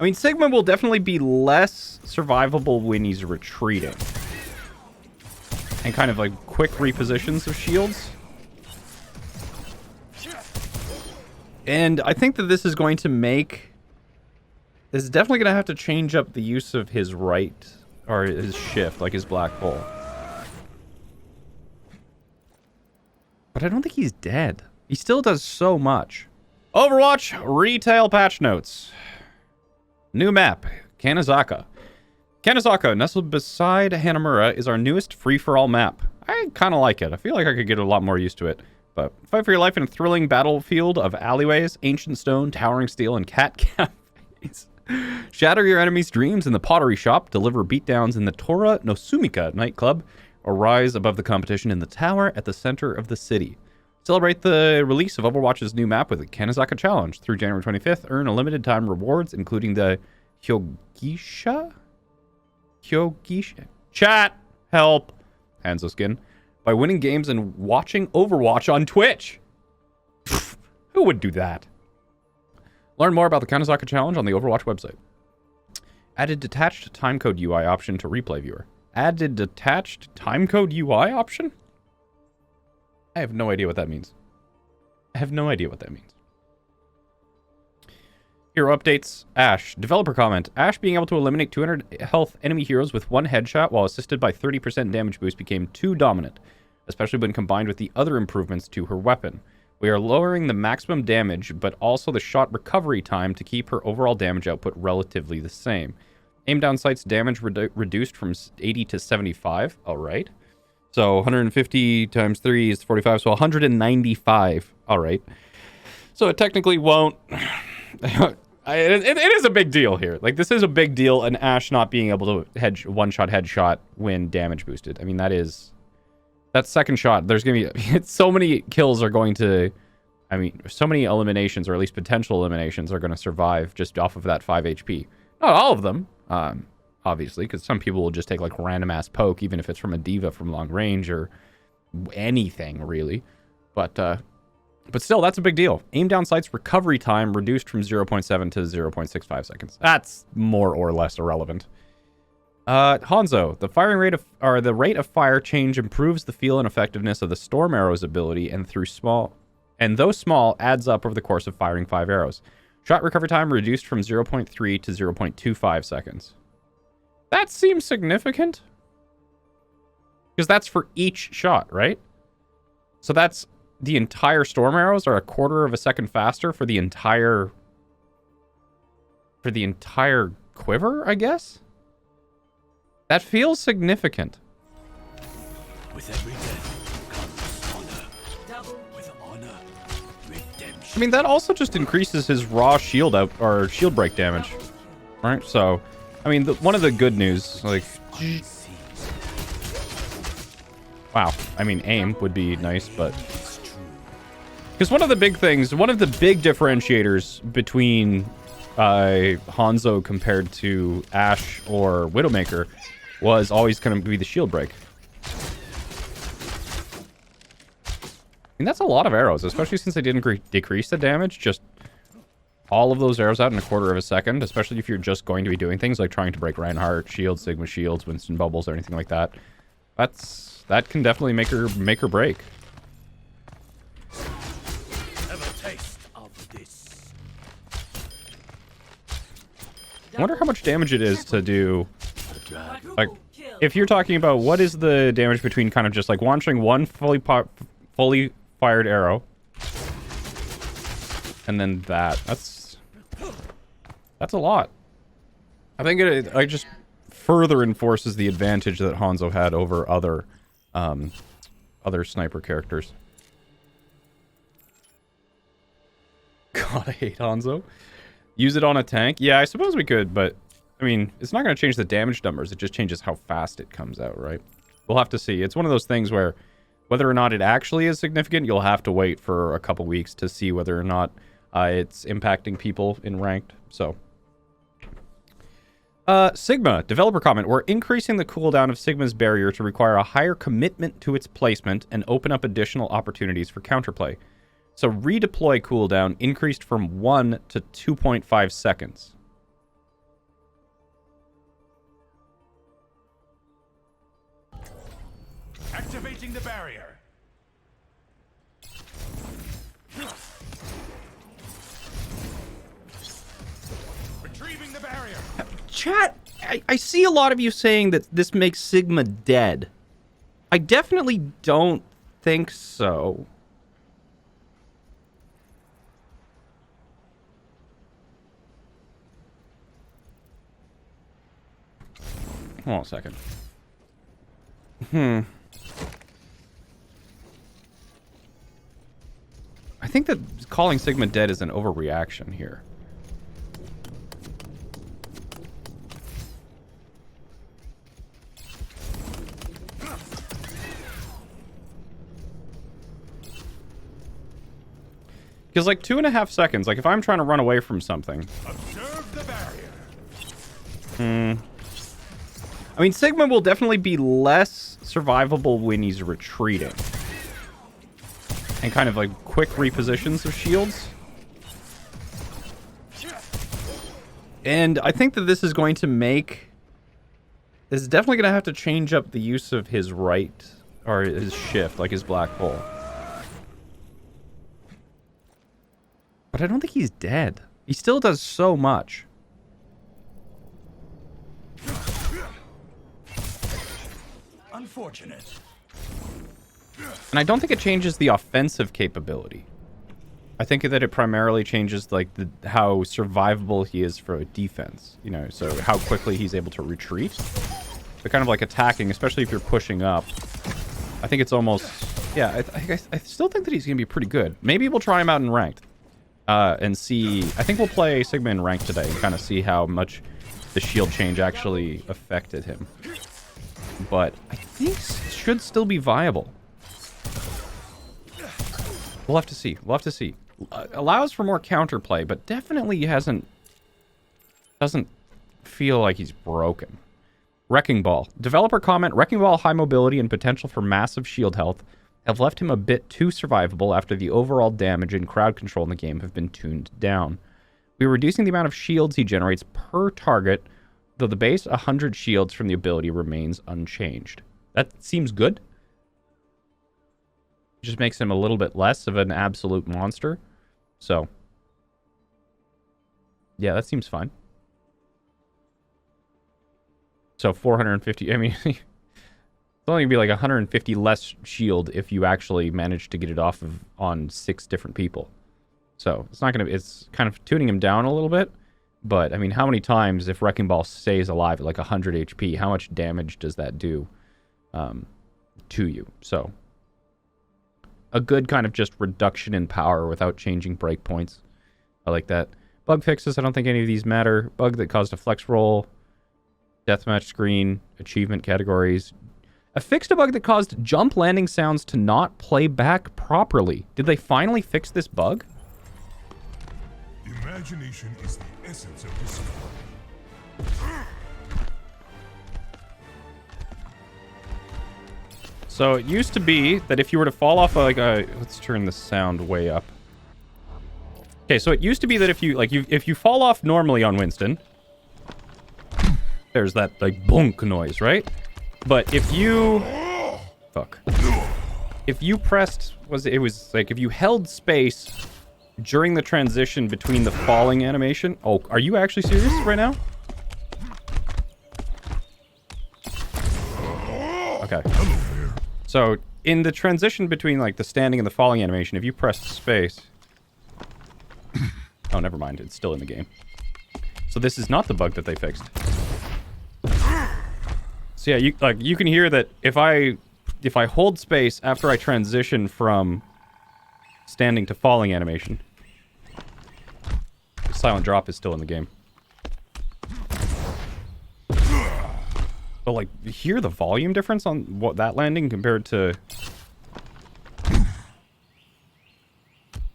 I mean, Sigma will definitely be less survivable when he's retreating. And kind of like quick repositions of shields. And I think that this is going to make... This is definitely going to have to change up the use of his right, or his shift, like his black hole. But I don't think he's dead. He still does so much. Overwatch retail patch notes. New map, Kanazaka. Kanazaka, nestled beside Hanamura, is our newest free-for-all map. I kind of like it. I feel like I could get a lot more used to it. But fight for your life in a thrilling battlefield of alleyways, ancient stone, towering steel, and cat cafes. Shatter your enemies' dreams in the pottery shop, deliver beatdowns in the Tora no Sumika nightclub, or rise above the competition in the tower at the center of the city. Celebrate the release of Overwatch's new map with the Kanazaka Challenge. Through January 25th, earn a limited time rewards, including the Hyogisha? Chat! Help! Hanzo skin. By winning games and watching Overwatch on Twitch. Who would do that? Learn more about the Kanazaka Challenge on the Overwatch website. Added detached timecode UI option to replay viewer. Added detached timecode UI option? I have no idea what that means. Hero updates. Ash. Developer comment. Ash being able to eliminate 200 health enemy heroes with one headshot while assisted by 30% damage boost became too dominant, especially when combined with the other improvements to her weapon. We are lowering the maximum damage, but also the shot recovery time to keep her overall damage output relatively the same. Aim down sights damage reduced from 80 to 75. All right. So 150 times 3 is 45, so 195. All right. So it technically won't... it is a big deal here. Like, this is a big deal, an Ash not being able to one-shot headshot when damage boosted. I mean, that second shot, there's going to be... so many kills are going to... I mean, so many eliminations, or at least potential eliminations, are going to survive just off of that 5 HP. Not all of them, obviously, because some people will just take, like, random-ass poke, even if it's from a diva from long range, or anything, really. But still, that's a big deal. Aim down sights recovery time reduced from 0.7 to 0.65 seconds. That's more or less irrelevant. Hanzo, the rate of fire change improves the feel and effectiveness of the storm arrow's ability, and though small, adds up over the course of firing 5 arrows. Shot recovery time reduced from 0.3 to 0.25 seconds. That seems significant. Because that's for each shot, right? So that's the entire storm arrows are a quarter of a second faster for the entire quiver, I guess? That feels significant. With every death comes honor. Double with honor, redemption. I mean, that also just increases his raw shield out or shield break damage, right? So, I mean, one of the good news, like, wow. I mean, aim would be nice, but because one of the big differentiators between Hanzo compared to Ash or Widowmaker was always going to be the shield break. I mean, that's a lot of arrows, especially since they didn't decrease the damage. Just all of those arrows out in a quarter of a second, especially if you're just going to be doing things like trying to break Reinhardt, shields, Sigma shields, Winston bubbles, or anything like that. That can definitely make or break. I wonder how much damage it is to do, like, if you're talking about what is the damage between kind of just like launching one fully fired arrow and then that's a lot. I think it just further enforces the advantage that Hanzo had over other sniper characters. God, I hate Hanzo. Use it on a tank? Yeah, I suppose we could, but I mean, it's not going to change the damage numbers. It just changes how fast it comes out, right? We'll have to see. It's one of those things where whether or not it actually is significant, you'll have to wait for a couple weeks to see whether or not it's impacting people in ranked. So, Sigma, developer comment. We're increasing the cooldown of Sigma's barrier to require a higher commitment to its placement and open up additional opportunities for counterplay. So redeploy cooldown increased from 1 to 2.5 seconds. Activating the barrier. Retrieving the barrier. Chat, I see a lot of you saying that this makes Sigma dead. I definitely don't think so. Hold on a second. I think that calling Sigma dead is an overreaction here. Because, like, 2.5 seconds, like, if I'm trying to run away from something... Observe the barrier. I mean, Sigma will definitely be less survivable when he's retreating. And kind of, like, quick repositions of shields. And I think that this is going to make... This is definitely going to have to change up the use of his right... Or his shift, like his black hole. But I don't think he's dead. He still does so much. Unfortunate. And I don't think it changes the offensive capability. I think that it primarily changes, like, how survivable he is for defense. You know, so how quickly he's able to retreat. So kind of like attacking, especially if you're pushing up. I think it's almost... Yeah, I still think that he's going to be pretty good. Maybe we'll try him out in ranked. And see... I think we'll play Sigma in ranked today and kind of see how much the shield change actually affected him. But I think it should still be viable. We'll have to see. We'll have to see. Allows for more counterplay, but definitely doesn't feel like he's broken. Wrecking Ball. Developer comment, Wrecking Ball high mobility and potential for massive shield health have left him a bit too survivable after the overall damage and crowd control in the game have been tuned down. We are reducing the amount of shields he generates per target, though the base 100 shields from the ability remains unchanged. That seems good. It just makes him a little bit less of an absolute monster. So, yeah, that seems fine. So 450, I mean, it's only going to be like 150 less shield if you actually manage to get it off of on 6 different people. So it's not going to, it's kind of tuning him down a little bit. But, I mean, how many times, if Wrecking Ball stays alive at like 100 HP, how much damage does that do to you? So, a good kind of just reduction in power without changing breakpoints. I like that. Bug fixes, I don't think any of these matter. Bug that caused a flex roll. Deathmatch screen. Achievement categories. Fixed a bug that caused jump landing sounds to not play back properly. Did they finally fix this bug? Imagination is the essence of this. So it used to be that if you were to fall off like a... Let's turn the sound way up. Okay, so it used to be that if you fall off normally on Winston, there's that like bonk noise, right? But if you... Fuck. If you pressed... It was like if you held space during the transition between the falling animation... Oh, are you actually serious right now? Okay. So, in the transition between, like, the standing and the falling animation, if you pressed space... Oh, never mind. It's still in the game. So this is not the bug that they fixed. So yeah, you can hear that if I hold space after I transition from standing to falling animation, the silent drop is still in the game. But, like, hear the volume difference on what that landing compared to...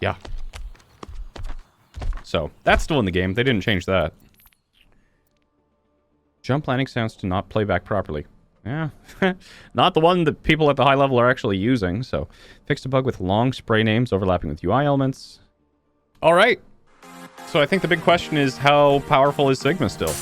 Yeah. So, that's still in the game. They didn't change that. Jump landing sounds to not play back properly. Yeah. Not the one that people at the high level are actually using, so... Fixed a bug with long spray names overlapping with UI elements. Alright. So I think the big question is, how powerful is Sigma still?